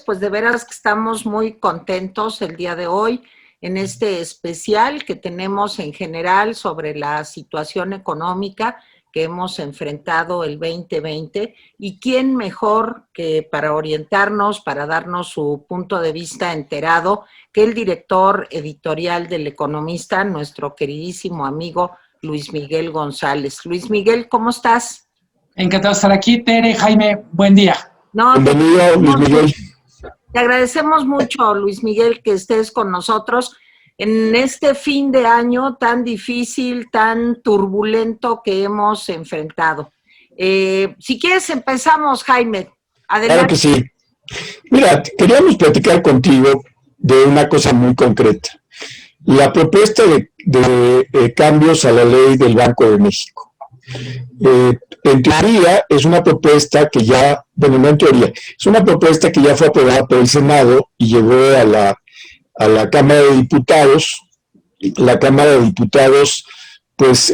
pues de veras que estamos muy contentos el día de hoy en este especial que tenemos en general sobre la situación económica que hemos enfrentado el 2020 y quién mejor que para orientarnos, para darnos su punto de vista enterado que el director editorial del Economista, nuestro queridísimo amigo Luis Miguel González. Luis Miguel, ¿cómo estás? Encantado de estar aquí, Tere, Jaime, buen día. No, bienvenido, Luis Miguel. Te agradecemos mucho, Luis Miguel, que estés con nosotros en este fin de año tan difícil, tan turbulento que hemos enfrentado. Si quieres empezamos, Jaime. Adelante. Claro que sí. Mira, queríamos platicar contigo de una cosa muy concreta. La propuesta de cambios a la ley del Banco de México. En teoría es una propuesta que ya, bueno, no en teoría, es una propuesta que ya fue aprobada por el Senado y llegó a la Cámara de Diputados. La Cámara de Diputados pues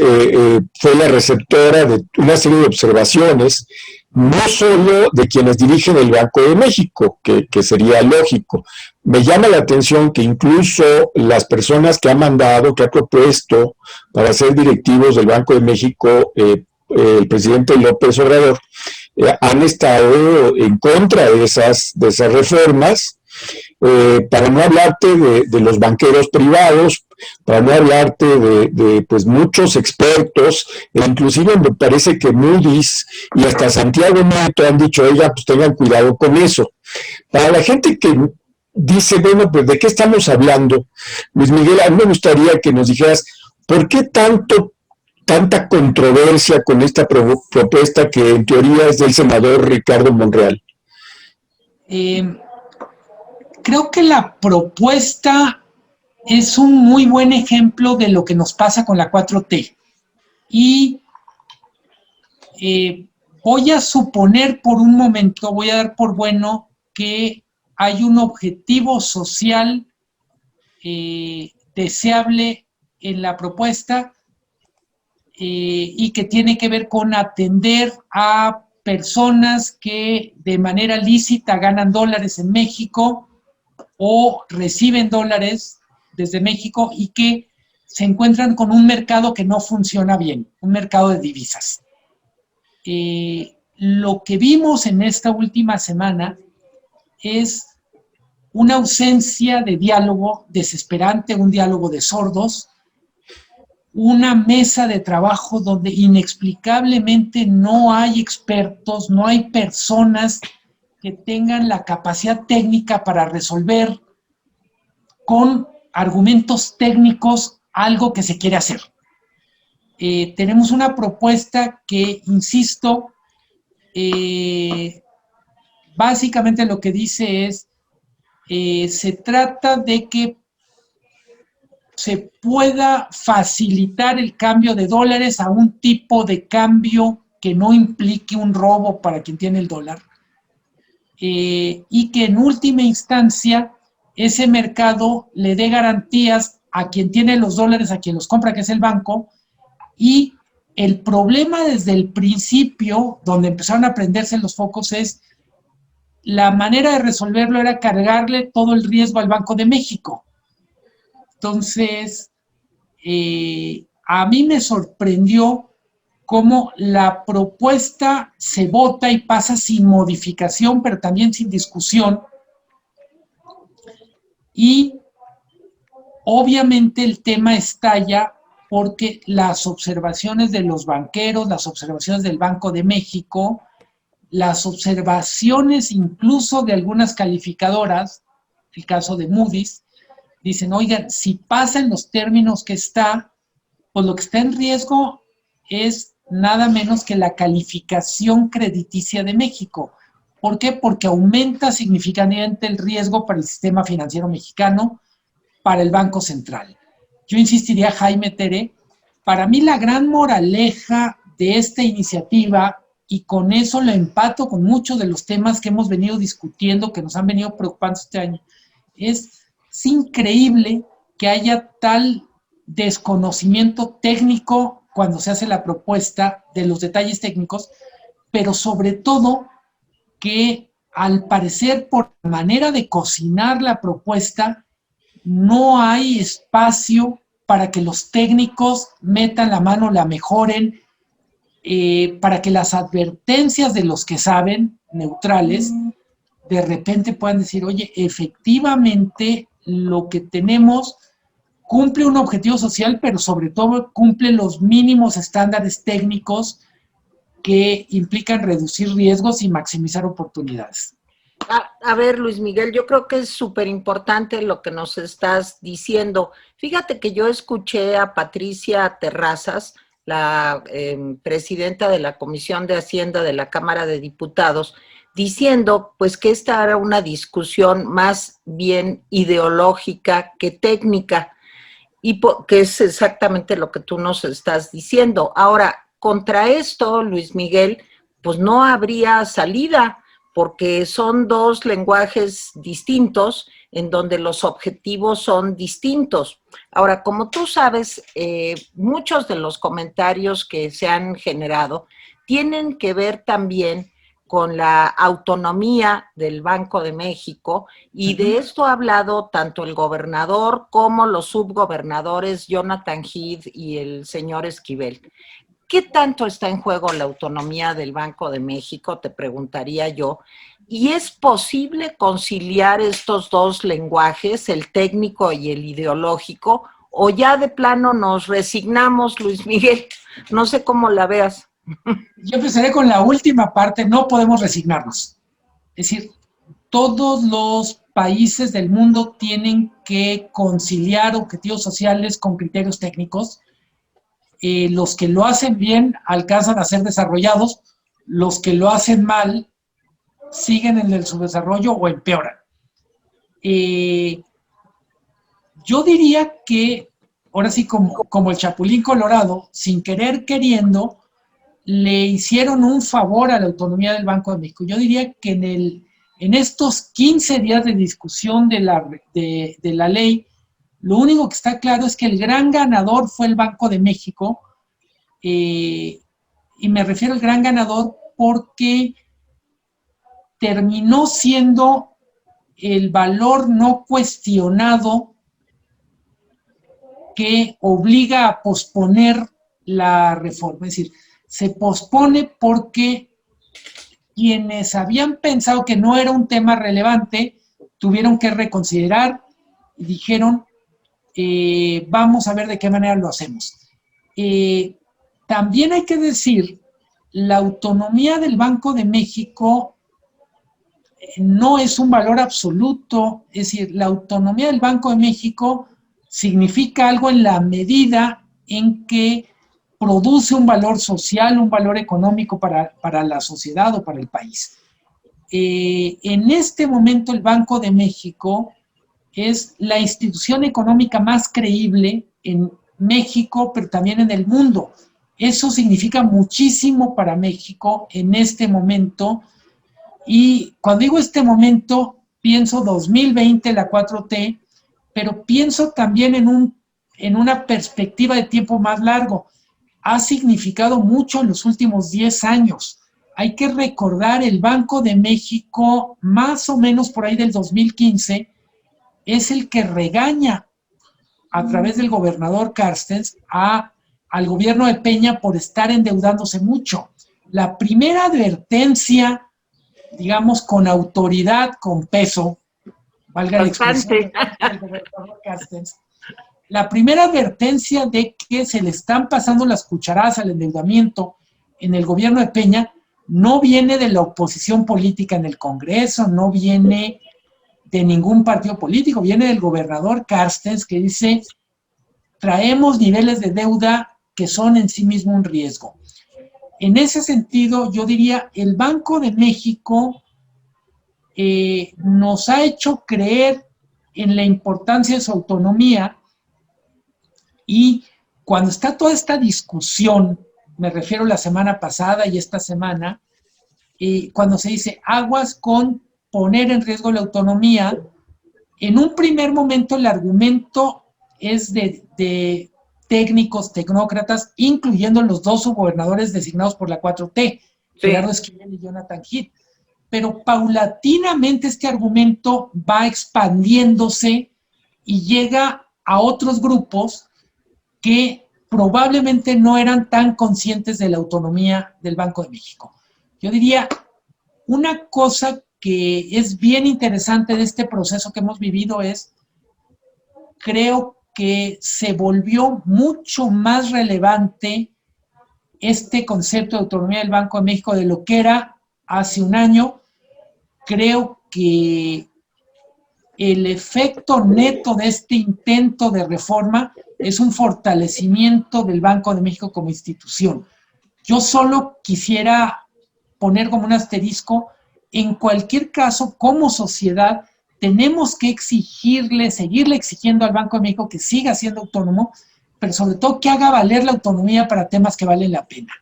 fue la receptora de una serie de observaciones, no solo de quienes dirigen el Banco de México, que sería lógico. Me llama la atención que incluso las personas que ha mandado, que ha propuesto para ser directivos del Banco de México, el presidente López Obrador, han estado en contra de esas reformas, para no hablarte de los banqueros privados, para no hablarte de pues muchos expertos, e inclusive me parece que Moody's y hasta Santiago Nieto han dicho, oiga, pues tengan cuidado con eso. Para la gente que dice, bueno, pues ¿de qué estamos hablando? Luis Miguel, a mí me gustaría que nos dijeras, ¿por qué tanta controversia con esta propuesta que en teoría es del senador Ricardo Monreal? Creo que la propuesta es un muy buen ejemplo de lo que nos pasa con la 4T. Y voy a suponer por un momento, voy a dar por bueno que hay un objetivo social deseable en la propuesta y que tiene que ver con atender a personas que de manera lícita ganan dólares en México o reciben dólares desde México y que se encuentran con un mercado que no funciona bien, un mercado de divisas. Lo que vimos en esta última semana es una ausencia de diálogo desesperante, un diálogo de sordos, una mesa de trabajo donde inexplicablemente no hay expertos, no hay personas que tengan la capacidad técnica para resolver con argumentos técnicos algo que se quiere hacer. Tenemos una propuesta que, insisto, básicamente lo que dice es, se trata de que se pueda facilitar el cambio de dólares a un tipo de cambio que no implique un robo para quien tiene el dólar, y que en última instancia ese mercado le dé garantías a quien tiene los dólares, a quien los compra, que es el banco. Y el problema desde el principio, donde empezaron a prenderse los focos, es la manera de resolverlo era cargarle todo el riesgo al Banco de México. Entonces, a mí me sorprendió cómo la propuesta se vota y pasa sin modificación, pero también sin discusión. Y obviamente el tema estalla porque las observaciones de los banqueros, las observaciones del Banco de México, las observaciones incluso de algunas calificadoras, el caso de Moody's, dicen, oigan, si pasa en los términos que está, pues lo que está en riesgo es nada menos que la calificación crediticia de México. ¿Por qué? Porque aumenta significativamente el riesgo para el sistema financiero mexicano, para el Banco Central. Yo insistiría, Jaime, Tere, para mí la gran moraleja de esta iniciativa, y con eso lo empato con muchos de los temas que hemos venido discutiendo, que nos han venido preocupando este año, es increíble que haya tal desconocimiento técnico cuando se hace la propuesta de los detalles técnicos, pero sobre todo que al parecer, por manera de cocinar la propuesta, no hay espacio para que los técnicos metan la mano, la mejoren, para que las advertencias de los que saben, neutrales, de repente puedan decir, oye, efectivamente lo que tenemos cumple un objetivo social, pero sobre todo cumple los mínimos estándares técnicos que implican reducir riesgos y maximizar oportunidades. A ver, Luis Miguel, yo creo que es súper importante lo que nos estás diciendo. Fíjate que yo escuché a Patricia Terrazas, la presidenta de la Comisión de Hacienda de la Cámara de Diputados, diciendo pues que esta era una discusión más bien ideológica que técnica, y que es exactamente lo que tú nos estás diciendo. Ahora, contra esto, Luis Miguel, pues no habría salida, porque son dos lenguajes distintos en donde los objetivos son distintos. Ahora, como tú sabes, muchos de los comentarios que se han generado tienen que ver también con la autonomía del Banco de México, y de esto ha hablado tanto el gobernador como los subgobernadores Jonathan Heath y el señor Esquivel. ¿Qué tanto está en juego la autonomía del Banco de México? Te preguntaría yo. ¿Y es posible conciliar estos dos lenguajes, el técnico y el ideológico? ¿O ya de plano nos resignamos, Luis Miguel? No sé cómo la veas. Yo empezaré con la última parte, no podemos resignarnos. Es decir, todos los países del mundo tienen que conciliar objetivos sociales con criterios técnicos. Los que lo hacen bien alcanzan a ser desarrollados, los que lo hacen mal siguen en el subdesarrollo o empeoran. Yo diría que, ahora sí, como el Chapulín Colorado, sin querer queriendo, le hicieron un favor a la autonomía del Banco de México. Yo diría que en estos 15 días de discusión de la ley, lo único que está claro es que el gran ganador fue el Banco de México, y me refiero al gran ganador porque terminó siendo el valor no cuestionado que obliga a posponer la reforma. Es decir, se pospone porque quienes habían pensado que no era un tema relevante tuvieron que reconsiderar y dijeron, vamos a ver de qué manera lo hacemos. También hay que decir, la autonomía del Banco de México no es un valor absoluto. Es decir, la autonomía del Banco de México significa algo en la medida en que produce un valor social, un valor económico para la sociedad o para el país. En este momento el Banco de México es la institución económica más creíble en México, pero también en el mundo. Eso significa muchísimo para México en este momento. Y cuando digo este momento, pienso 2020, la 4T, pero pienso también en una perspectiva de tiempo más largo. Ha significado mucho en los últimos 10 años. Hay que recordar, el Banco de México, más o menos por ahí del 2015, es el que regaña a través del gobernador Carstens al gobierno de Peña por estar endeudándose mucho. La primera advertencia, digamos, con autoridad, con peso, valga la expresión, del gobernador Carstens, la primera advertencia de que se le están pasando las cucharadas al endeudamiento en el gobierno de Peña no viene de la oposición política en el Congreso, no viene de ningún partido político, viene del gobernador Carstens, que dice, traemos niveles de deuda que son en sí mismo un riesgo. En ese sentido, yo diría, el Banco de México nos ha hecho creer en la importancia de su autonomía, y cuando está toda esta discusión, me refiero a la semana pasada y esta semana, cuando se dice aguas con poner en riesgo la autonomía, en un primer momento el argumento es de técnicos, tecnócratas, incluyendo los dos subgobernadores designados por la 4T, Gerardo Esquivel y Jonathan Heath. pero paulatinamente este argumento va expandiéndose y llega a otros grupos que probablemente no eran tan conscientes de la autonomía del Banco de México. Yo diría, una cosa que es bien interesante de este proceso que hemos vivido es, creo que se volvió mucho más relevante este concepto de autonomía del Banco de México de lo que era hace un año. Creo que el efecto neto de este intento de reforma es un fortalecimiento del Banco de México como institución. Yo solo quisiera poner como un asterisco, en cualquier caso, como sociedad, tenemos que seguirle exigiendo al Banco de México que siga siendo autónomo, pero sobre todo que haga valer la autonomía para temas que valen la pena.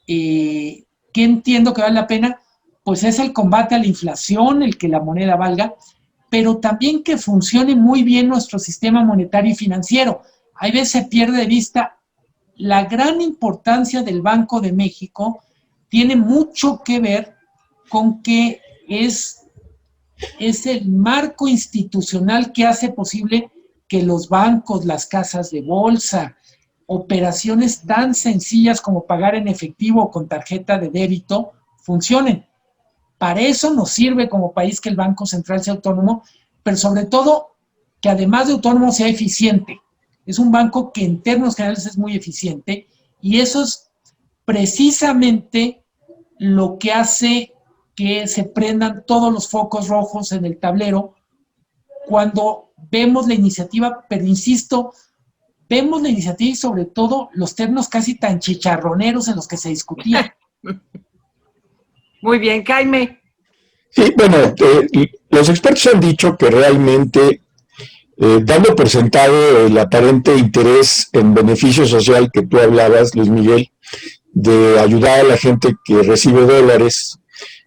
¿Qué entiendo que vale la pena? Pues es el combate a la inflación, el que la moneda valga, pero también que funcione muy bien nuestro sistema monetario y financiero. Hay veces se pierde de vista la gran importancia del Banco de México, tiene mucho que ver con que es el marco institucional que hace posible que los bancos, las casas de bolsa, operaciones tan sencillas como pagar en efectivo o con tarjeta de débito funcionen. Para eso nos sirve como país que el Banco Central sea autónomo, pero sobre todo que además de autónomo sea eficiente. Es un banco que en términos generales es muy eficiente y eso es precisamente lo que hace que se prendan todos los focos rojos en el tablero cuando vemos la iniciativa, pero insisto, vemos la iniciativa y sobre todo los términos casi tan chicharroneros en los que se discutía. Muy bien, Jaime. Sí, bueno, los expertos han dicho que realmente, dando por sentado el aparente interés en beneficio social que tú hablabas, Luis Miguel, de ayudar a la gente que recibe dólares,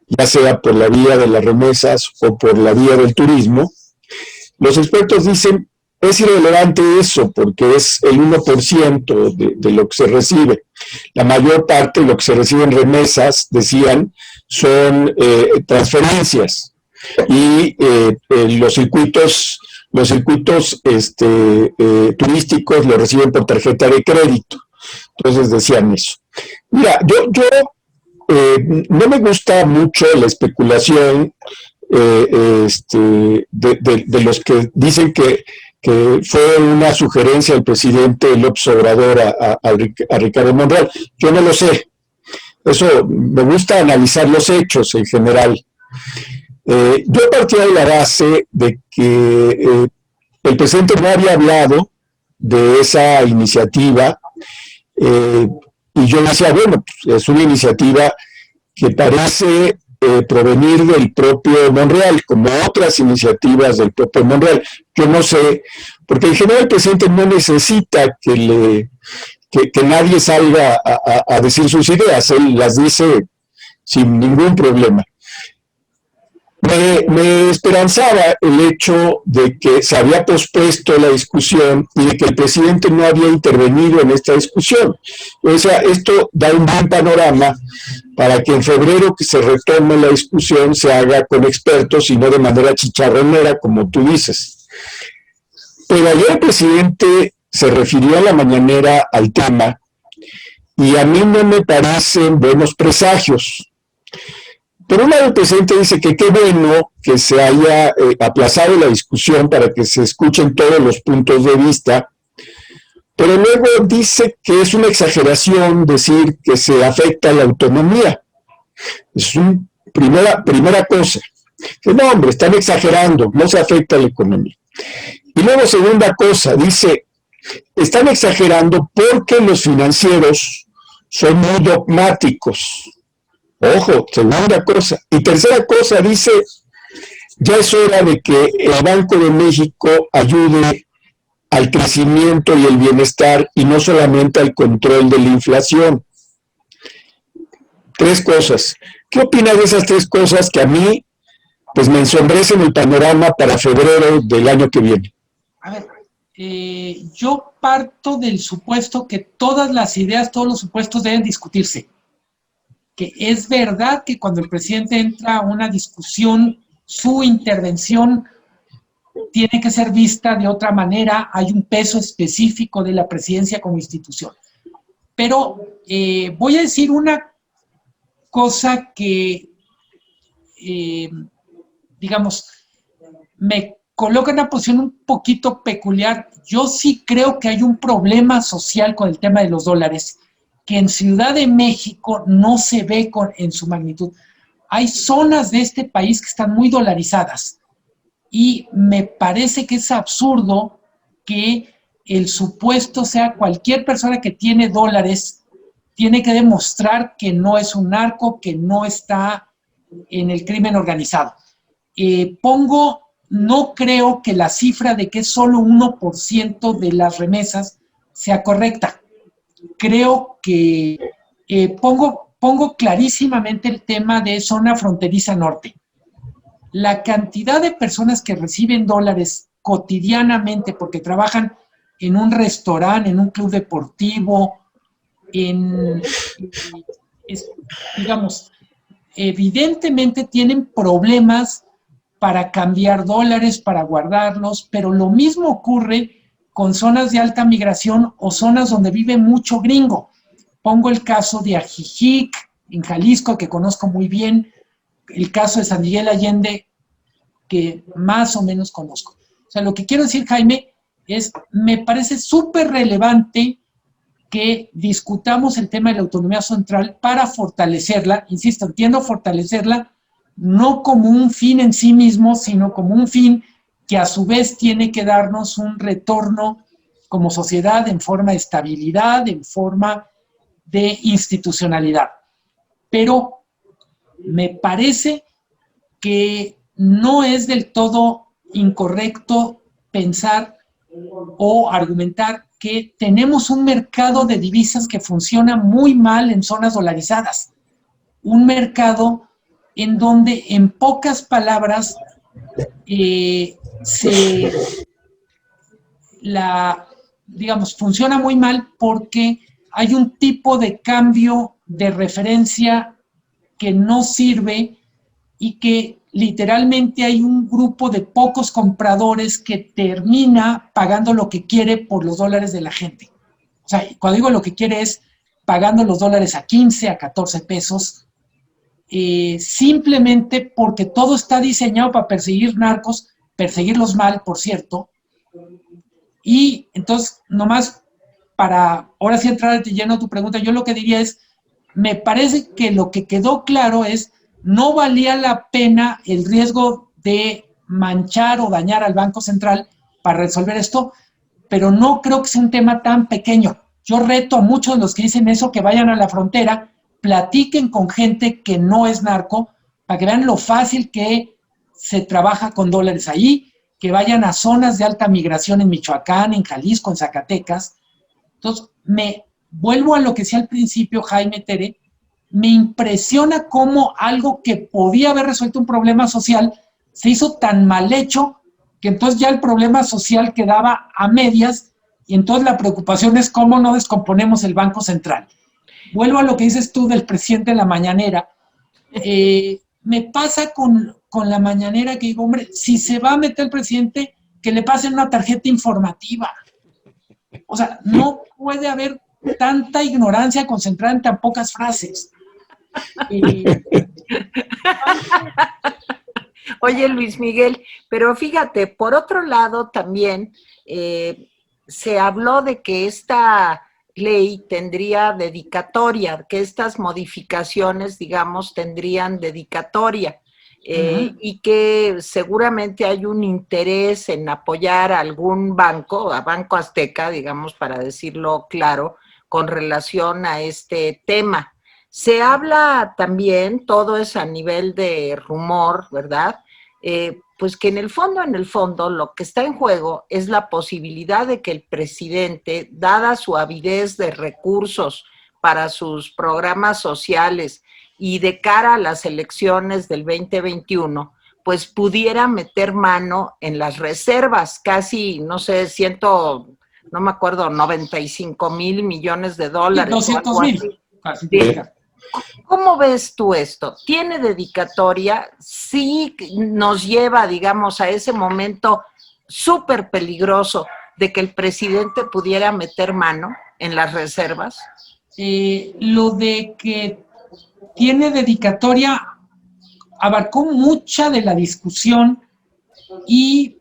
ya sea por la vía de las remesas o por la vía del turismo, los expertos dicen, es irrelevante eso, porque es el 1% de lo que se recibe. La mayor parte de lo que se recibe en remesas, decían, son transferencias. Y los circuitos turísticos lo reciben por tarjeta de crédito. Entonces decían eso. Mira, yo no me gusta mucho la especulación de los que dicen que fue una sugerencia del presidente López Obrador a Ricardo Monreal. Yo no lo sé. Eso, me gusta analizar los hechos en general. Yo partía de la base de que el presidente no había hablado de esa iniciativa y yo decía, bueno, pues es una iniciativa que parece provenir del propio Monreal, como otras iniciativas del propio Monreal. Yo no sé, porque en general el presidente no necesita que nadie salga a decir sus ideas, él las dice sin ningún problema. Me esperanzaba el hecho de que se había pospuesto la discusión y de que el presidente no había intervenido en esta discusión. O sea, esto da un buen panorama para que en febrero que se retome la discusión se haga con expertos y no de manera chicharronera, como tú dices. Pero ayer el presidente se refirió a la mañanera al tema y a mí no me parecen buenos presagios. Por un lado, el presidente dice que qué bueno que se haya aplazado la discusión para que se escuchen todos los puntos de vista, pero luego dice que es una exageración decir que se afecta la autonomía. Es una primera cosa. Que no, hombre, están exagerando, no se afecta la economía. Y luego, segunda cosa, dice, están exagerando porque los financieros son muy dogmáticos. Ojo, segunda cosa. Y tercera cosa, dice, ya es hora de que el Banco de México ayude al crecimiento y el bienestar y no solamente al control de la inflación. Tres cosas. ¿Qué opinas de esas tres cosas que a mí pues me ensombrecen el panorama para febrero del año que viene? A ver, yo parto del supuesto que todas las ideas, todos los supuestos deben discutirse. que es verdad que cuando el presidente entra a una discusión, su intervención tiene que ser vista de otra manera, hay un peso específico de la presidencia como institución. Pero voy a decir una cosa que, digamos, me coloca en una posición un poquito peculiar. Yo sí creo que hay un problema social con el tema de los dólares, que en Ciudad de México no se ve en su magnitud. Hay zonas de este país que están muy dolarizadas y me parece que es absurdo que el supuesto sea cualquier persona que tiene dólares tiene que demostrar que no es un narco, que no está en el crimen organizado. No creo que la cifra de que es solo 1% de las remesas sea correcta. Creo que pongo clarísimamente el tema de zona fronteriza norte. La cantidad de personas que reciben dólares cotidianamente porque trabajan en un restaurante, en un club deportivo, digamos, evidentemente tienen problemas para cambiar dólares, para guardarlos, pero lo mismo ocurre con zonas de alta migración o zonas donde vive mucho gringo. Pongo el caso de Ajijic, en Jalisco, que conozco muy bien, el caso de San Miguel Allende, que más o menos conozco. O sea, lo que quiero decir, Jaime, es, me parece súper relevante que discutamos el tema de la autonomía central para fortalecerla, insisto, entiendo fortalecerla, no como un fin en sí mismo, sino como un fin que a su vez tiene que darnos un retorno como sociedad en forma de estabilidad, en forma de institucionalidad. Pero me parece que no es del todo incorrecto pensar o argumentar que tenemos un mercado de divisas que funciona muy mal en zonas dolarizadas. Un mercado en donde, en pocas palabras, digamos, funciona muy mal porque hay un tipo de cambio de referencia que no sirve y que literalmente hay un grupo de pocos compradores que termina pagando lo que quiere por los dólares de la gente. O sea, cuando digo lo que quiere es pagando los dólares a 15, a 14 pesos, simplemente porque todo está diseñado para perseguir narcos, perseguirlos mal, por cierto. Y entonces, nomás para ahora sí entrar de lleno a tu pregunta, yo lo que diría es, me parece que lo que quedó claro es, no valía la pena el riesgo de manchar o dañar al Banco Central para resolver esto, pero no creo que sea un tema tan pequeño. Yo reto a muchos de los que dicen eso que vayan a la frontera, platiquen con gente que no es narco, para que vean lo fácil que se trabaja con dólares ahí, que vayan a zonas de alta migración en Michoacán, en Jalisco, en Zacatecas. Entonces, me vuelvo a lo que decía al principio, Jaime, Tere, me impresiona cómo algo que podía haber resuelto un problema social se hizo tan mal hecho que entonces ya el problema social quedaba a medias y entonces la preocupación es cómo no descomponemos el Banco Central. Vuelvo a lo que dices tú del presidente en la mañanera. Me pasa con la mañanera que digo, hombre, si se va a meter el presidente, que le pasen una tarjeta informativa. O sea, no puede haber tanta ignorancia concentrada en tan pocas frases. Oye, Luis Miguel, pero fíjate, por otro lado también se habló de que esta ley tendría dedicatoria, que estas modificaciones, digamos, tendrían dedicatoria. Y que seguramente hay un interés en apoyar a algún banco, a Banco Azteca, digamos, para decirlo claro, con relación a este tema. Se habla también, todo es a nivel de rumor, ¿verdad? Pues que en el fondo, lo que está en juego es la posibilidad de que el presidente, dada su avidez de recursos para sus programas sociales y de cara a las elecciones del 2021, pues pudiera meter mano en las reservas, casi, no sé, no me acuerdo, 95,000 millones de dólares. 200,000. ¿Cómo ves tú esto? ¿Tiene dedicatoria? Sí nos lleva, digamos, a ese momento súper peligroso de que el presidente pudiera meter mano en las reservas. Lo de que tiene dedicatoria abarcó mucha de la discusión y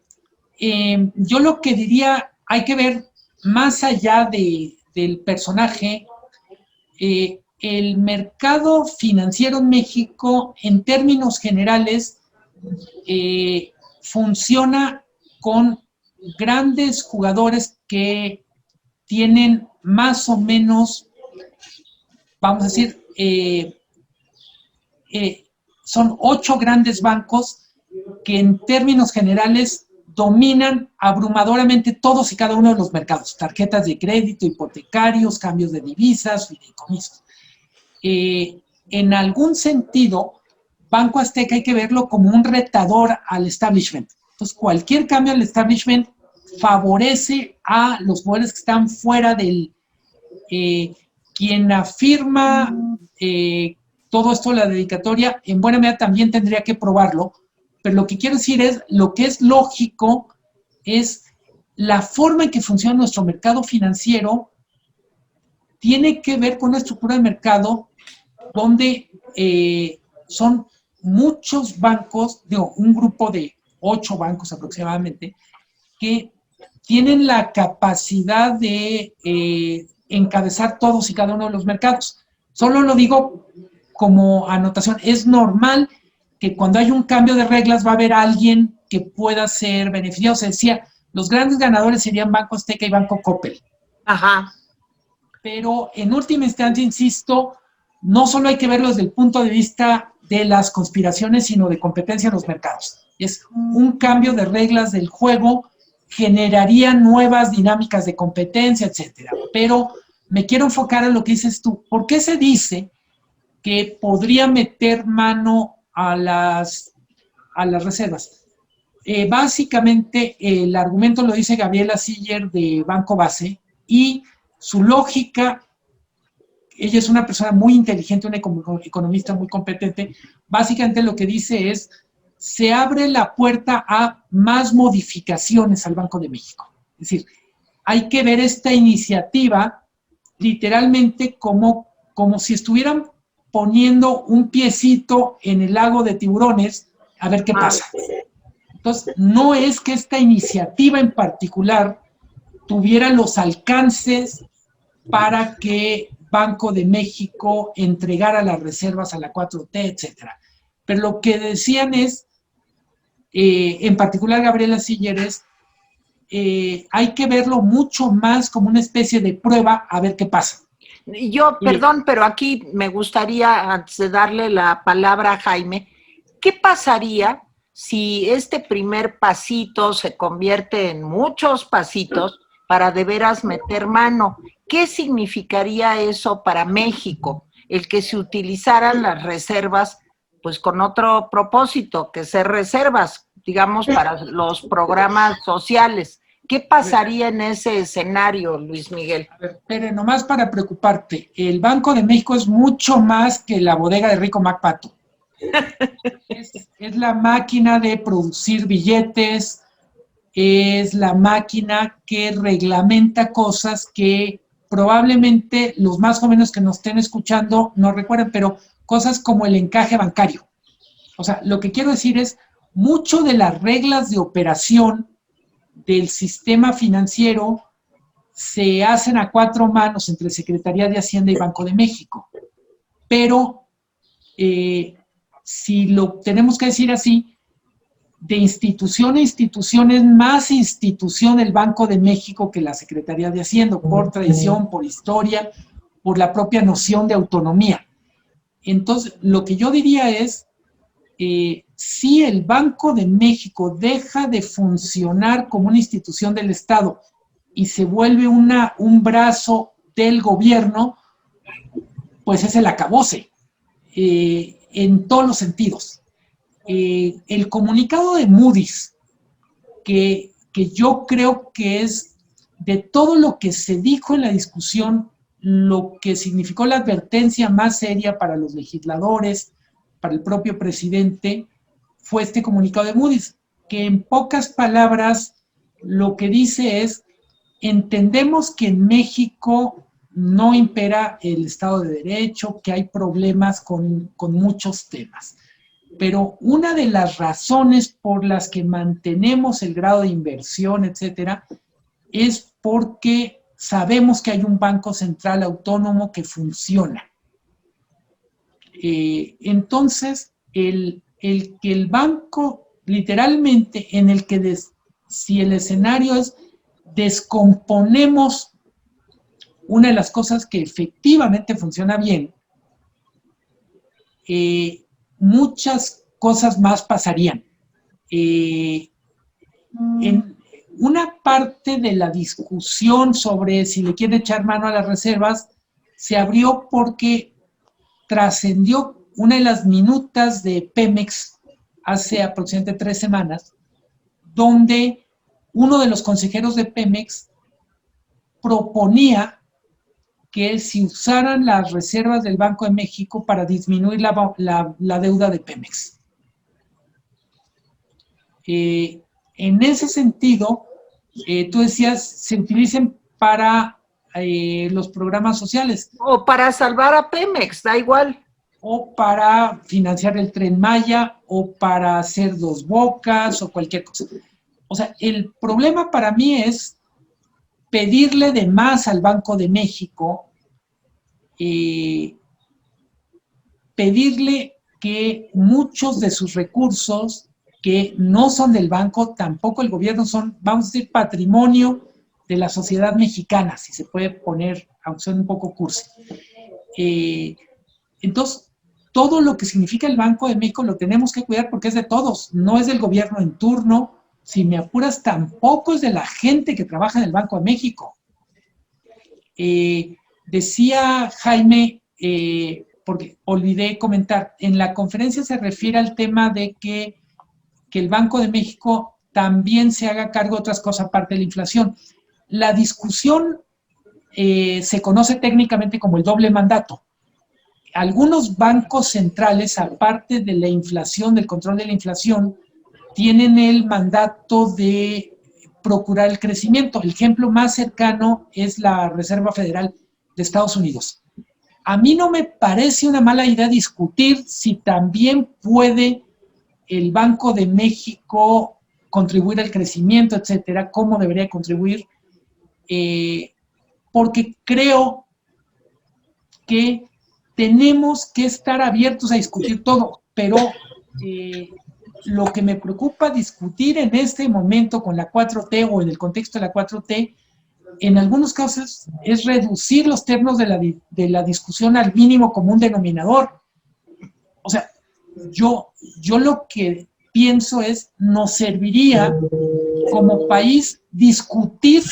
yo lo que diría, hay que ver más allá del personaje, el mercado financiero en México, en términos generales, funciona con grandes jugadores que tienen más o menos, vamos a decir, son 8 grandes bancos que en términos generales dominan abrumadoramente todos y cada uno de los mercados, tarjetas de crédito, hipotecarios, cambios de divisas, fideicomisos. En algún sentido, Banco Azteca hay que verlo como un retador al establishment. Entonces, cualquier cambio al establishment favorece a los jugadores que están fuera del... quien afirma todo esto, la dedicatoria, en buena medida también tendría que probarlo, pero lo que quiero decir es, lo que es lógico es la forma en que funciona nuestro mercado financiero tiene que ver con una estructura de mercado donde son muchos bancos, digo, un grupo de 8 bancos aproximadamente, que tienen la capacidad de encabezar todos y cada uno de los mercados. Solo lo digo como anotación, es normal que cuando hay un cambio de reglas va a haber alguien que pueda ser beneficiado. Se decía, los grandes ganadores serían Banco Azteca y Banco Coppel. Ajá. Pero en última instancia, insisto, no solo hay que verlo desde el punto de vista de las conspiraciones, sino de competencia en los mercados. Es un cambio de reglas del juego, generaría nuevas dinámicas de competencia, etcétera. Pero me quiero enfocar en lo que dices tú. ¿Por qué se dice que podría meter mano a las reservas? Básicamente, el argumento lo dice Gabriela Siller de Banco Base y su lógica, ella es una persona muy inteligente, una economista muy competente, básicamente lo que dice es, se abre la puerta a más modificaciones al Banco de México. Es decir, hay que ver esta iniciativa literalmente como si estuvieran poniendo un piecito en el lago de tiburones a ver qué pasa. Entonces, no es que esta iniciativa en particular tuviera los alcances para que Banco de México entregara las reservas a la 4T, etcétera. Pero lo que decían es, en particular Gabriela Siller, hay que verlo mucho más como una especie de prueba a ver qué pasa. Yo, perdón, pero aquí me gustaría, antes de darle la palabra a Jaime, ¿qué pasaría si este primer pasito se convierte en muchos pasitos para de veras meter mano? ¿Qué significaría eso para México? El que se utilizaran las reservas, pues con otro propósito, que ser reservas, digamos, para los programas sociales. ¿Qué pasaría en ese escenario, Luis Miguel? A ver, pero nomás para preocuparte, el Banco de México es mucho más que la bodega de Rico MacPato. Es la máquina de producir billetes, es la máquina que reglamenta cosas que probablemente los más jóvenes que nos estén escuchando no recuerden, pero cosas como el encaje bancario. O sea, lo que quiero decir es, mucho de las reglas de operación del sistema financiero se hacen a 4 manos entre Secretaría de Hacienda y Banco de México. Pero si lo tenemos que decir así, de institución a institución es más institución el Banco de México que la Secretaría de Hacienda, por tradición, por historia, por la propia noción de autonomía. Entonces, lo que yo diría es, si el Banco de México deja de funcionar como una institución del Estado y se vuelve un brazo del gobierno, pues es el acabose, en todos los sentidos. El comunicado de Moody's, que yo creo que es de todo lo que se dijo en la discusión lo que significó la advertencia más seria para los legisladores, para el propio presidente, fue este comunicado de Moody's, que en pocas palabras lo que dice es: entendemos que en México no impera el Estado de Derecho, que hay problemas con muchos temas. Pero una de las razones por las que mantenemos el grado de inversión, etcétera, es porque sabemos que hay un banco central autónomo que funciona. Entonces, el que el banco, literalmente, en el que si el escenario es descomponemos una de las cosas que efectivamente funciona bien, muchas cosas más pasarían. En una parte de la discusión sobre si le quieren echar mano a las reservas se abrió porque trascendió una de las minutas de Pemex hace aproximadamente 3 semanas, donde uno de los consejeros de Pemex proponía que se usaran las reservas del Banco de México para disminuir la deuda de Pemex. En ese sentido, tú decías, se utilicen para los programas sociales. O para salvar a Pemex, da igual. O para financiar el Tren Maya, o para hacer Dos Bocas, o cualquier cosa. O sea, el problema para mí es pedirle de más al Banco de México, pedirle que muchos de sus recursos, que no son del banco, tampoco el gobierno, son, vamos a decir, patrimonio de la sociedad mexicana, si se puede poner, aunque sea un poco cursi. Entonces, todo lo que significa el Banco de México lo tenemos que cuidar porque es de todos, no es del gobierno en turno. Si me apuras, tampoco es de la gente que trabaja en el Banco de México. Decía Jaime, porque olvidé comentar, en la conferencia se refiere al tema de que el Banco de México también se haga cargo de otras cosas aparte de la inflación. La discusión se conoce técnicamente como el doble mandato. Algunos bancos centrales, aparte de la inflación, del control de la inflación, tienen el mandato de procurar el crecimiento. El ejemplo más cercano es la Reserva Federal de Estados Unidos. A mí no me parece una mala idea discutir si también puede el Banco de México contribuir al crecimiento, etcétera, cómo debería contribuir, porque creo que tenemos que estar abiertos a discutir todo, pero lo que me preocupa discutir en este momento con la 4T o en el contexto de la 4T, en algunos casos es reducir los términos de la discusión al mínimo común denominador. O sea, yo lo que pienso es, nos serviría como país discutir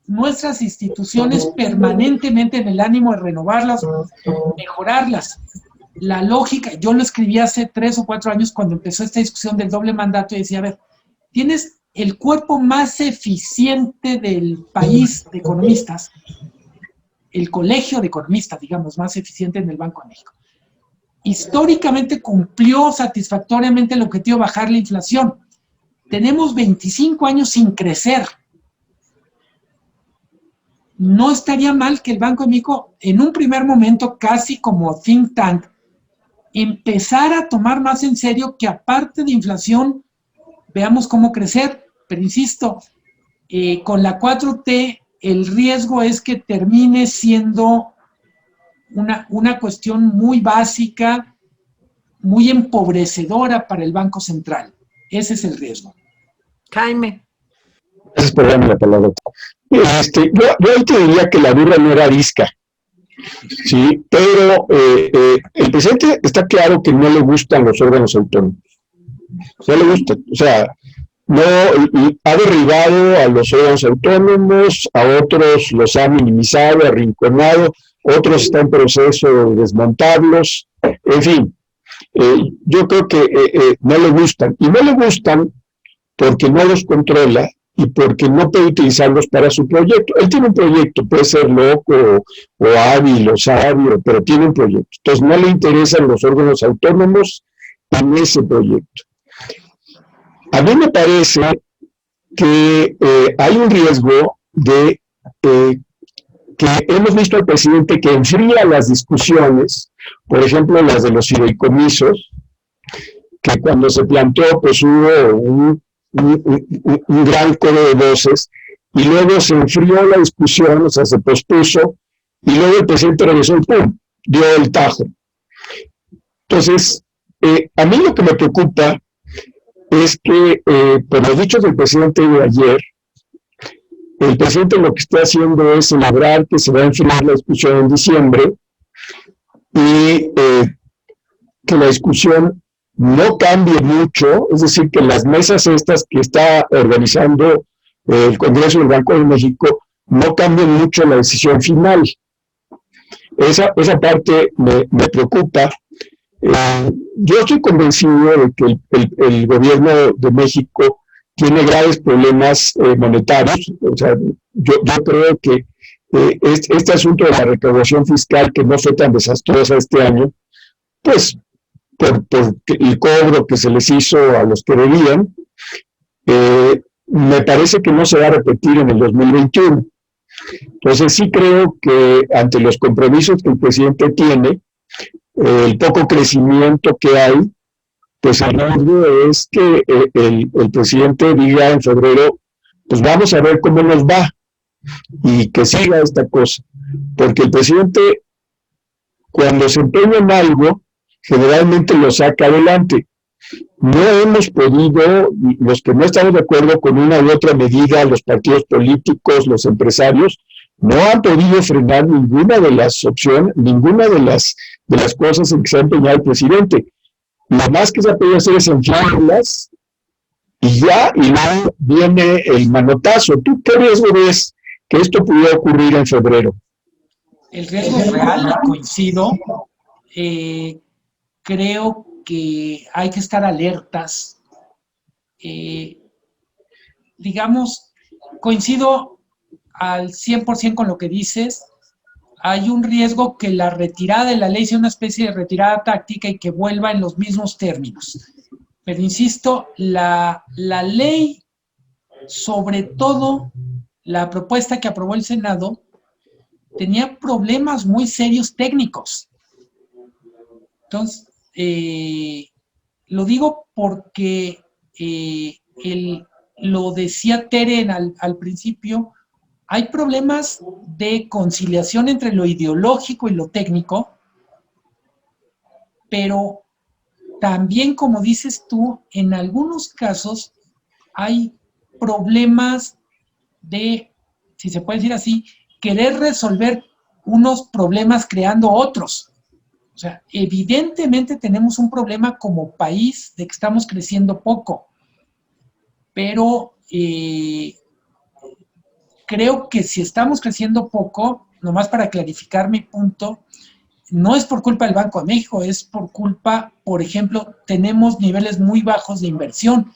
nuestras instituciones permanentemente en el ánimo de renovarlas, mejorarlas. La lógica, yo lo escribí hace 3 o 4 años cuando empezó esta discusión del doble mandato y decía, a ver, tienes el cuerpo más eficiente del país de economistas, el colegio de economistas, digamos, más eficiente en el Banco de México. Históricamente cumplió satisfactoriamente el objetivo de bajar la inflación. Tenemos 25 años sin crecer. No estaría mal que el Banco de México, en un primer momento, casi como think tank, empezara a tomar más en serio que aparte de inflación, veamos cómo crecer. Pero insisto, con la 4T, el riesgo es que termine siendo una cuestión muy básica, muy empobrecedora para el Banco Central. Ese es el riesgo. Jaime. Gracias por darme la palabra. Yo ahí te diría que la burra no era arisca, ¿sí? Pero el presidente está claro que no le gustan los órganos autónomos. No le gustan. O sea, no ha derribado a los órganos autónomos, a otros los ha minimizado, arrinconado, otros están en proceso de desmontarlos, en fin, yo creo que no le gustan, y no le gustan porque no los controla y porque no puede utilizarlos para su proyecto. Él tiene un proyecto, puede ser loco o hábil o sabio, pero tiene un proyecto. Entonces no le interesan los órganos autónomos en ese proyecto. A mí me parece que hay un riesgo de que hemos visto al presidente que enfría las discusiones, por ejemplo, las de los fideicomisos, que cuando se planteó, pues hubo un gran coro de voces, y luego se enfrió la discusión, o sea, se pospuso, y luego el presidente regresó y ¡pum!, dio el tajo. Entonces, a mí lo que me preocupa es que, por los dichos del presidente de ayer, el presidente lo que está haciendo es celebrar que se va a enfriar la discusión en diciembre y que la discusión no cambie mucho, es decir, que las mesas estas que está organizando el Congreso del Banco de México no cambien mucho la decisión final. Esa parte me preocupa. Yo estoy convencido de que el gobierno de México tiene graves problemas monetarios. O sea, yo creo que este asunto de la recaudación fiscal, que no fue tan desastrosa este año, pues por el cobro que se les hizo a los que debían, me parece que no se va a repetir en el 2021. Entonces sí creo que ante los compromisos que el presidente tiene, el poco crecimiento que hay, pues el riesgo es que el presidente diga en febrero, pues vamos a ver cómo nos va, y que siga esta cosa. Porque el presidente, cuando se empeña en algo, generalmente lo saca adelante. No hemos podido, los que no estamos de acuerdo con una u otra medida, los partidos políticos, los empresarios, no han podido frenar ninguna de las opciones, ninguna de las cosas en que se ha empeñado el presidente. Lo más que se ha podido hacer es enfriarlas y luego viene el manotazo. ¿Tú qué riesgo ves que esto pudiera ocurrir en febrero? El riesgo es real, coincido. Creo que hay que estar alertas. Digamos, coincido al 100% con lo que dices. Hay un riesgo que la retirada de la ley sea una especie de retirada táctica y que vuelva en los mismos términos. Pero insisto, la ley, sobre todo la propuesta que aprobó el Senado, tenía problemas muy serios técnicos. Entonces, lo digo porque lo decía Tere al principio, hay problemas de conciliación entre lo ideológico y lo técnico, pero también, como dices tú, en algunos casos hay problemas de, si se puede decir así, querer resolver unos problemas creando otros. O sea, evidentemente tenemos un problema como país de que estamos creciendo poco, pero creo que si estamos creciendo poco, nomás para clarificar mi punto, no es por culpa del Banco de México, es por culpa, por ejemplo, tenemos niveles muy bajos de inversión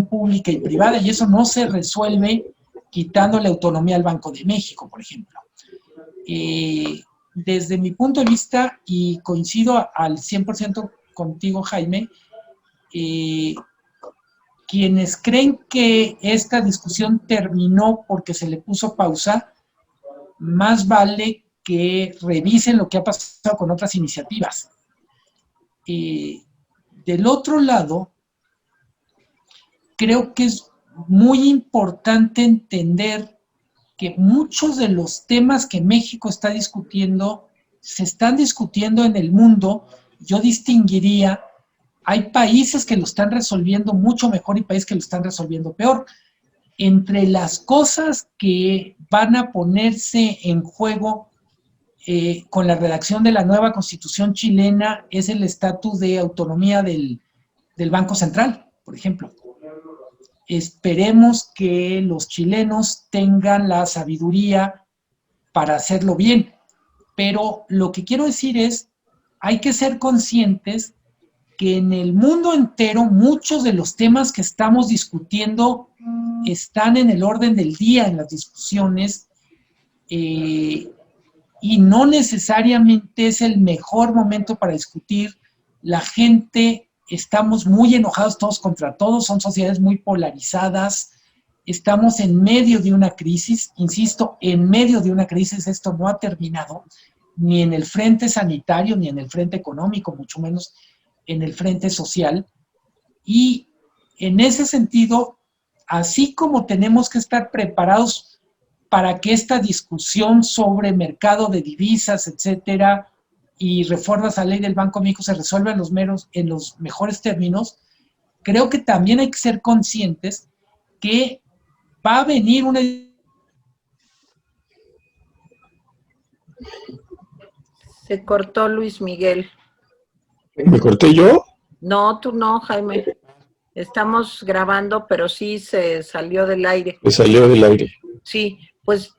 pública y privada, y eso no se resuelve quitándole autonomía al Banco de México, por ejemplo. Desde mi punto de vista, y coincido al 100% contigo, Jaime, quienes creen que esta discusión terminó porque se le puso pausa, más vale que revisen lo que ha pasado con otras iniciativas. Del otro lado, creo que es muy importante entender que muchos de los temas que México está discutiendo se están discutiendo en el mundo. Yo distinguiría, hay países que lo están resolviendo mucho mejor y países que lo están resolviendo peor. Entre las cosas que van a ponerse en juego con la redacción de la nueva Constitución chilena es el estatus de autonomía del Banco Central, por ejemplo. Esperemos que los chilenos tengan la sabiduría para hacerlo bien. Pero lo que quiero decir es, hay que ser conscientes que en el mundo entero muchos de los temas que estamos discutiendo están en el orden del día en las discusiones y no necesariamente es el mejor momento para discutir. La gente, estamos muy enojados todos contra todos, son sociedades muy polarizadas, estamos en medio de una crisis, insisto, en medio de una crisis. Esto no ha terminado, ni en el frente sanitario, ni en el frente económico, mucho menos en el frente social. Y en ese sentido, así como tenemos que estar preparados para que esta discusión sobre mercado de divisas, etcétera, y reformas a la ley del Banco de México se resuelva en los mejores términos, creo que también hay que ser conscientes que va a venir una... Se cortó Luis Miguel. ¿Me corté yo? No, tú no, Jaime. Estamos grabando, pero sí se salió del aire. Me salió del aire. Sí, pues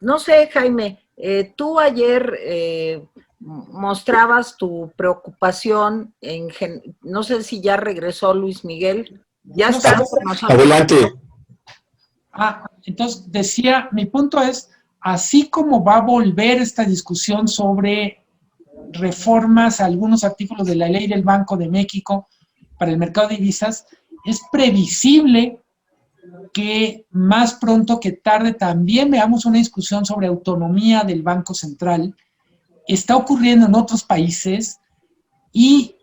no sé, Jaime, tú ayer mostrabas tu preocupación no sé si ya regresó Luis Miguel. ¿Ya No, está? Adelante. Entonces decía, mi punto es, así como va a volver esta discusión sobre reformas a algunos artículos de la ley del Banco de México para el mercado de divisas, es previsible que más pronto que tarde también veamos una discusión sobre autonomía del Banco Central. Está ocurriendo en otros países y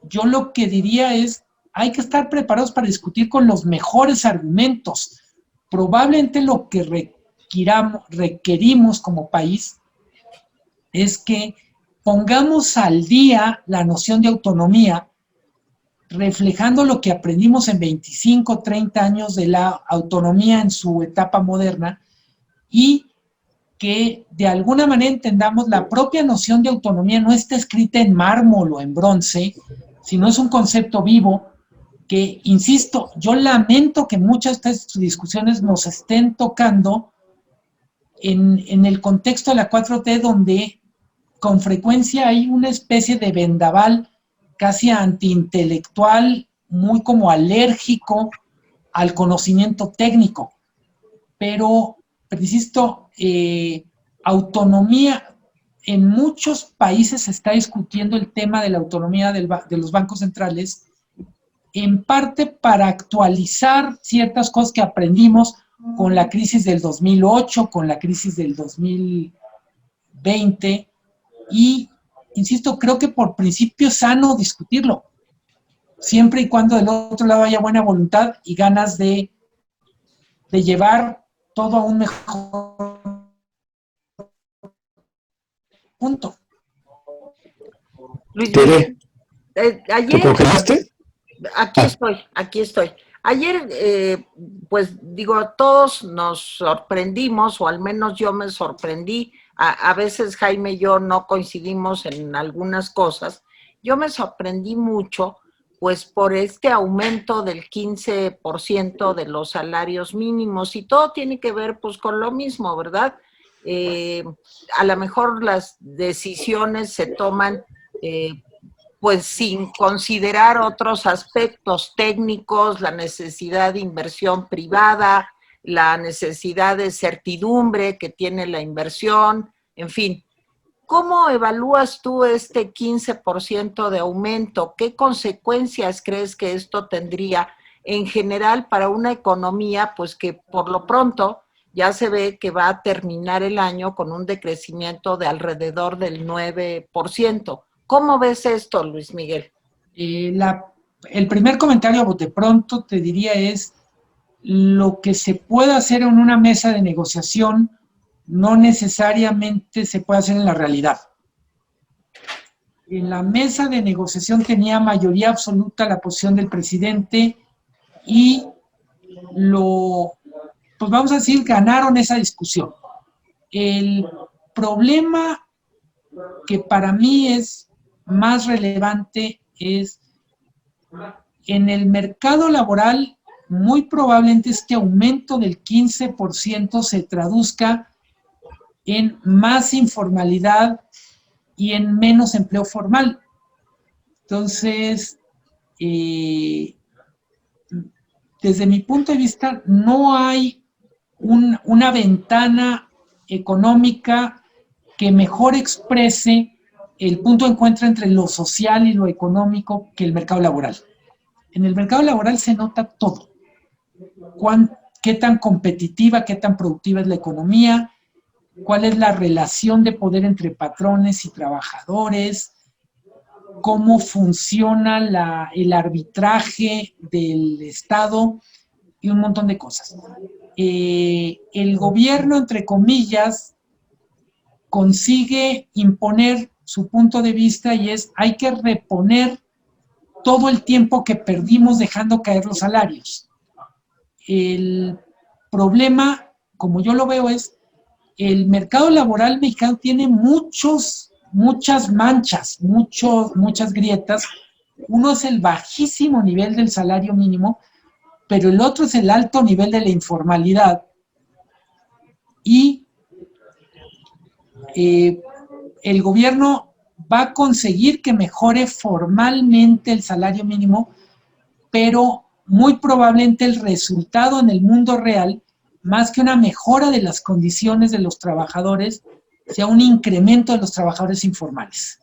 yo lo que diría es, hay que estar preparados para discutir con los mejores argumentos. Probablemente lo que requerimos como país es que pongamos al día la noción de autonomía, reflejando lo que aprendimos en 25, 30 años de la autonomía en su etapa moderna, y que de alguna manera entendamos la propia noción de autonomía no está escrita en mármol o en bronce, sino es un concepto vivo que, insisto, yo lamento que muchas de estas discusiones nos estén tocando en el contexto de la 4T, donde con frecuencia hay una especie de vendaval casi antiintelectual, muy como alérgico al conocimiento técnico. Pero insisto, autonomía, en muchos países se está discutiendo el tema de la autonomía de los bancos centrales, en parte para actualizar ciertas cosas que aprendimos con la crisis del 2008, con la crisis del 2020, y, insisto, creo que por principio es sano discutirlo, siempre y cuando del otro lado haya buena voluntad y ganas de llevar todo a un mejor punto. Luis Tere, ayer, ¿te congelaste? Aquí estoy. Ayer, pues digo, todos nos sorprendimos, o al menos yo me sorprendí. A veces Jaime y yo no coincidimos en algunas cosas. Yo me sorprendí mucho, pues por este aumento del 15% de los salarios mínimos, y todo tiene que ver pues con lo mismo, ¿verdad? A lo mejor las decisiones se toman pues sin considerar otros aspectos técnicos, la necesidad de inversión privada, la necesidad de certidumbre que tiene la inversión, en fin. ¿Cómo evalúas tú este 15% de aumento? ¿Qué consecuencias crees que esto tendría en general para una economía pues que por lo pronto ya se ve que va a terminar el año con un decrecimiento de alrededor del 9%? ¿Cómo ves esto, Luis Miguel? El primer comentario de pronto te diría es lo que se puede hacer en una mesa de negociación no necesariamente se puede hacer en la realidad. En la mesa de negociación tenía mayoría absoluta la posición del presidente y pues vamos a decir, ganaron esa discusión. El problema que para mí es más relevante es en el mercado laboral, muy probablemente este aumento del 15% se traduzca en más informalidad y en menos empleo formal. Entonces, desde mi punto de vista, no hay una ventana económica que mejor exprese el punto de encuentro entre lo social y lo económico que el mercado laboral. En el mercado laboral se nota todo. Qué tan competitiva, qué tan productiva es la economía, cuál es la relación de poder entre patrones y trabajadores, cómo funciona el arbitraje del Estado y un montón de cosas. El gobierno, entre comillas, consigue imponer su punto de vista y hay que reponer todo el tiempo que perdimos dejando caer los salarios. El problema, como yo lo veo, es el mercado laboral mexicano tiene muchas manchas, muchas grietas. Uno es el bajísimo nivel del salario mínimo, pero el otro es el alto nivel de la informalidad. Y el gobierno va a conseguir que mejore formalmente el salario mínimo, pero muy probablemente el resultado en el mundo real, más que una mejora de las condiciones de los trabajadores, sea un incremento de los trabajadores informales.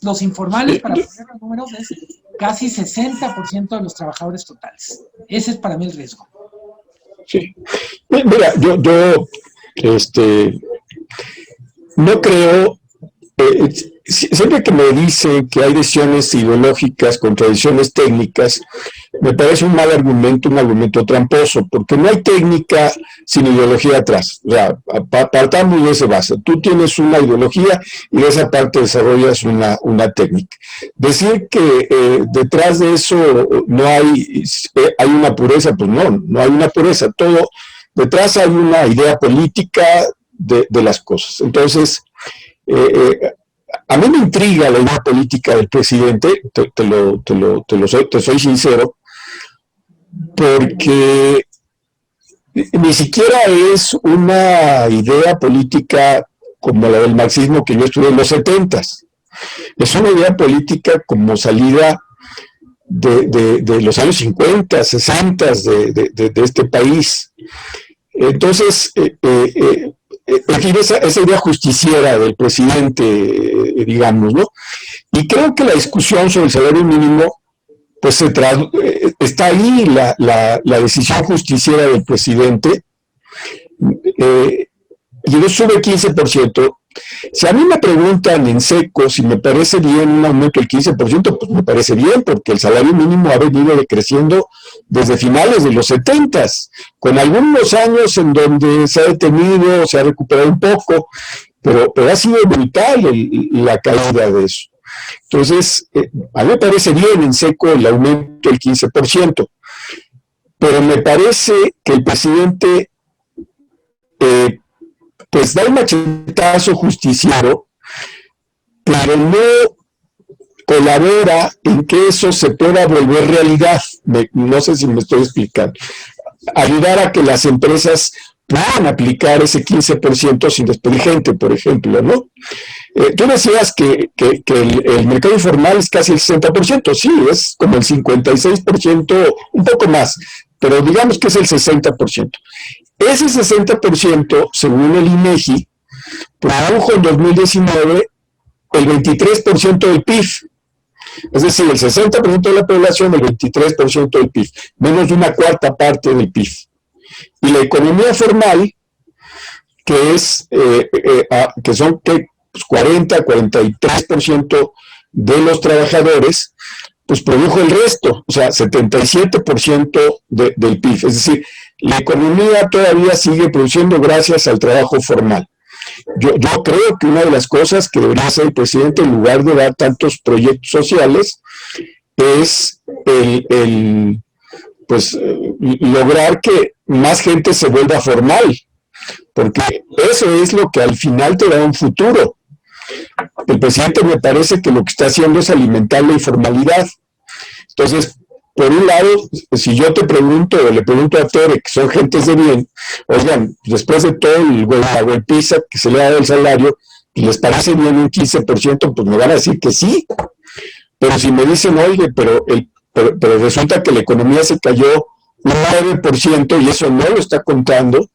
Los informales, para poner los números, es casi 60% de los trabajadores totales. Ese es para mí el riesgo. Sí. Mira, yo no creo, siempre que me dicen que hay decisiones ideológicas, contradicciones técnicas, me parece un mal argumento, un argumento tramposo, porque no hay técnica sin ideología atrás. O sea, partamos de esa base. Tú tienes una ideología y de esa parte desarrollas una técnica. Decir que detrás de eso no hay una pureza, pues no hay una pureza. Todo, detrás hay una idea política de las cosas. Entonces, a mí me intriga la idea política del presidente, te soy sincero, porque ni siquiera es una idea política como la del marxismo que yo estudié en los 70s. Es una idea política como salida de los años 50, 60 de este país. Entonces, en fin, esa idea justiciera del presidente, digamos, ¿no? Y creo que la discusión sobre el salario mínimo, pues está ahí la decisión justiciera del presidente, y no sube 15%. Si a mí me preguntan en seco si me parece bien un aumento del 15%, pues me parece bien, porque el salario mínimo ha venido decreciendo desde finales de los 70s, con algunos años en donde se ha detenido, se ha recuperado un poco, pero ha sido brutal la caída de eso. Entonces, a mí me parece bien en seco el aumento del 15%, pero me parece que el presidente pues da un machetazo justiciero, pero no colabora en que eso se pueda volver realidad. No sé si me estoy explicando. Ayudar a que las empresas puedan aplicar ese 15% sin despedir gente, por ejemplo, ¿no? Tú decías que el mercado informal es casi el 60%, sí, es como el 56%, un poco más, pero digamos que es el 60%. Ese 60%, según el INEGI, produjo en 2019 el 23% del PIB. Es decir, el 60% de la población, el 23% del PIB, menos de una cuarta parte del PIB. Y la economía formal, que son 40, 43% de los trabajadores, pues produjo el resto, o sea, 77% del PIB. Es decir, la economía todavía sigue produciendo gracias al trabajo formal. Yo creo que una de las cosas que debería hacer el presidente, en lugar de dar tantos proyectos sociales, es lograr que más gente se vuelva formal, porque eso es lo que al final te da un futuro. El presidente me parece que lo que está haciendo es alimentar la informalidad. Entonces, por un lado, si yo te pregunto, o le pregunto a Tere, que son gentes de bien, oigan, después de todo la golpiza que se le ha dado el salario, ¿les parece bien un 15%? Pues me van a decir que sí. Pero si me dicen, oye, pero pero resulta que la economía se cayó un 9% y eso no lo está contando.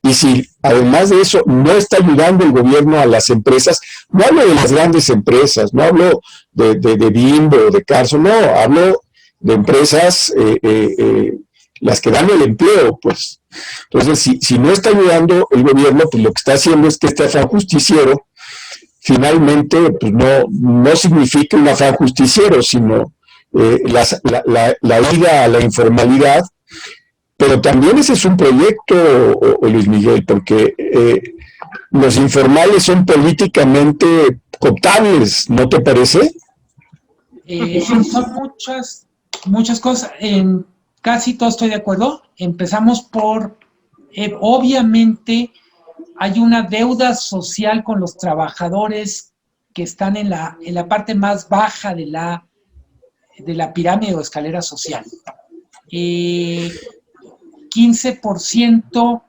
Y si además de eso no está ayudando el gobierno a las empresas, no hablo de las grandes empresas, no hablo de Bimbo o de Carso, no, hablo de empresas, las que dan el empleo, pues. Entonces, si no está ayudando el gobierno, pues lo que está haciendo es que este afán justiciero, finalmente, pues no significa un afán justiciero, sino la ida a la informalidad. Pero también ese es un proyecto, Luis Miguel, porque los informales son políticamente cooptables, ¿no te parece? Son muchas cosas. En casi todo estoy de acuerdo. Empezamos por, obviamente, hay una deuda social con los trabajadores que están en la parte más baja de la pirámide o escalera social. 15%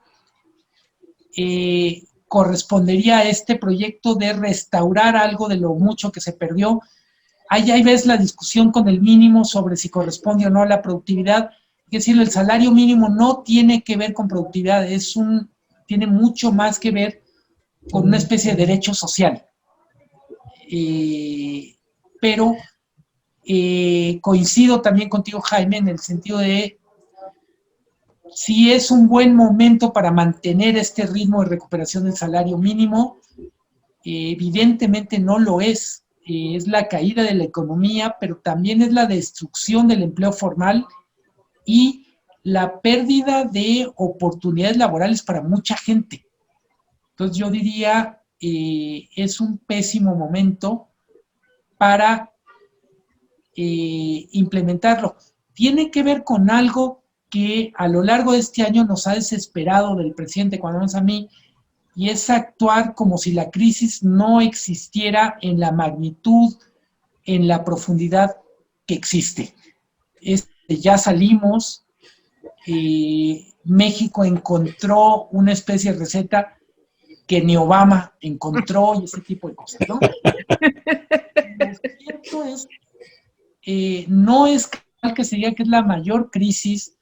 correspondería a este proyecto de restaurar algo de lo mucho que se perdió. Ahí ves la discusión con el mínimo sobre si corresponde o no a la productividad. Es decir, el salario mínimo no tiene que ver con productividad, tiene mucho más que ver con una especie de derecho social. Pero coincido también contigo, Jaime, en el sentido de si es un buen momento para mantener este ritmo de recuperación del salario mínimo. Evidentemente no lo es. Es la caída de la economía, pero también es la destrucción del empleo formal y la pérdida de oportunidades laborales para mucha gente. Entonces yo diría, es un pésimo momento para implementarlo. Tiene que ver con algo que a lo largo de este año nos ha desesperado del presidente, cuando menos a mí, y es actuar como si la crisis no existiera en la magnitud, en la profundidad que existe. Ya salimos, México encontró una especie de receta que ni Obama encontró y ese tipo de cosas, ¿no? Lo cierto es, no es que se diga que es la mayor crisis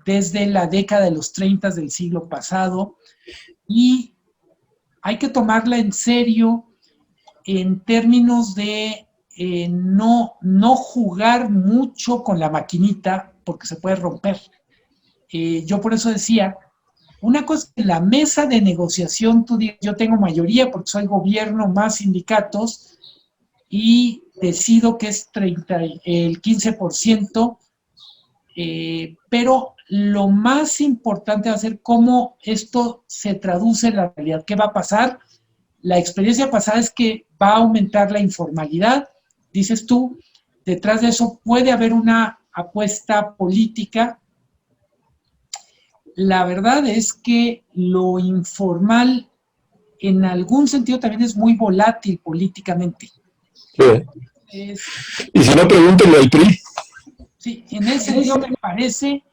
desde la década de los 30 del siglo pasado, y hay que tomarla en serio en términos de no jugar mucho con la maquinita porque se puede romper. Yo por eso decía, una cosa en la mesa de negociación, tú dices, yo tengo mayoría porque soy gobierno más sindicatos y decido que es el 15%, pero lo más importante va a ser cómo esto se traduce en la realidad. ¿Qué va a pasar? La experiencia pasada es que va a aumentar la informalidad, dices tú. Detrás de eso puede haber una apuesta política. La verdad es que lo informal en algún sentido también es muy volátil políticamente. Sí. Y si no, pregúntenle al PRI. Sí, en ese sentido me parece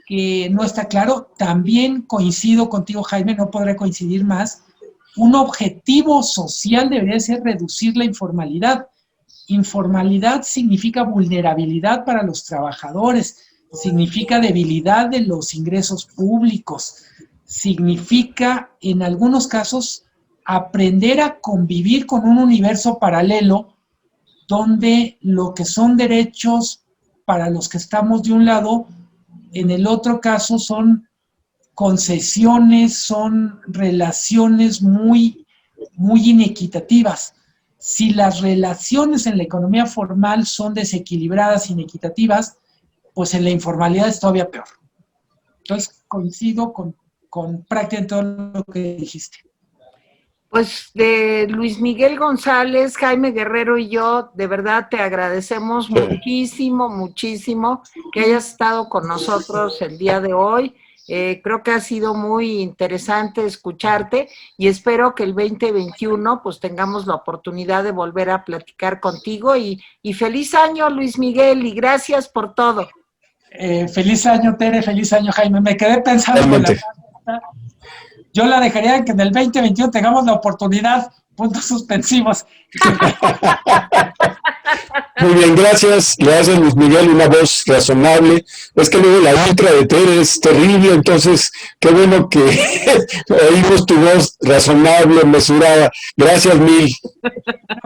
que no está claro. También coincido contigo, Jaime, no podré coincidir más. Un objetivo social debería ser reducir la informalidad. Informalidad significa vulnerabilidad para los trabajadores, significa debilidad de los ingresos públicos, significa, en algunos casos, aprender a convivir con un universo paralelo donde lo que son derechos para los que estamos de un lado, en el otro caso son concesiones, son relaciones muy, muy inequitativas. Si las relaciones en la economía formal son desequilibradas, inequitativas, pues en la informalidad es todavía peor. Entonces, coincido con prácticamente todo lo que dijiste. Pues de Luis Miguel González, Jaime Guerrero y yo, de verdad te agradecemos muchísimo, muchísimo que hayas estado con nosotros el día de hoy. Creo que ha sido muy interesante escucharte y espero que el 2021 pues tengamos la oportunidad de volver a platicar contigo y feliz año, Luis Miguel, y gracias por todo. Feliz año, Tere, feliz año, Jaime. Me quedé pensando con la pregunta. Yo la dejaría en que en el 2021 tengamos la oportunidad, puntos suspensivos. Muy bien, gracias. Le hace Luis Miguel una voz razonable. Es que luego la ultra de Tere es terrible, entonces qué bueno que oímos tu voz razonable, mesurada. Gracias mil.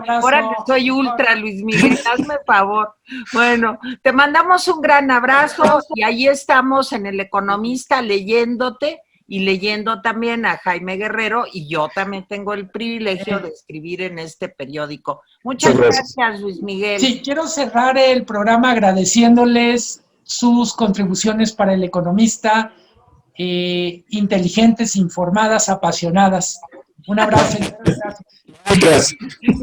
Ahora que soy ultra, Luis Miguel, hazme favor. Bueno, te mandamos un gran abrazo y ahí estamos en El Economista leyéndote y leyendo también a Jaime Guerrero, y yo también tengo el privilegio de escribir en este periódico. Muchas gracias, Luis Miguel. Sí, quiero cerrar el programa agradeciéndoles sus contribuciones para El Economista, inteligentes, informadas, apasionadas. Un abrazo. Gracias.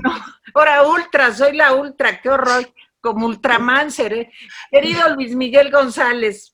No, ahora ultra, soy la ultra, qué horror, como Ultraman seré. Querido Luis Miguel González.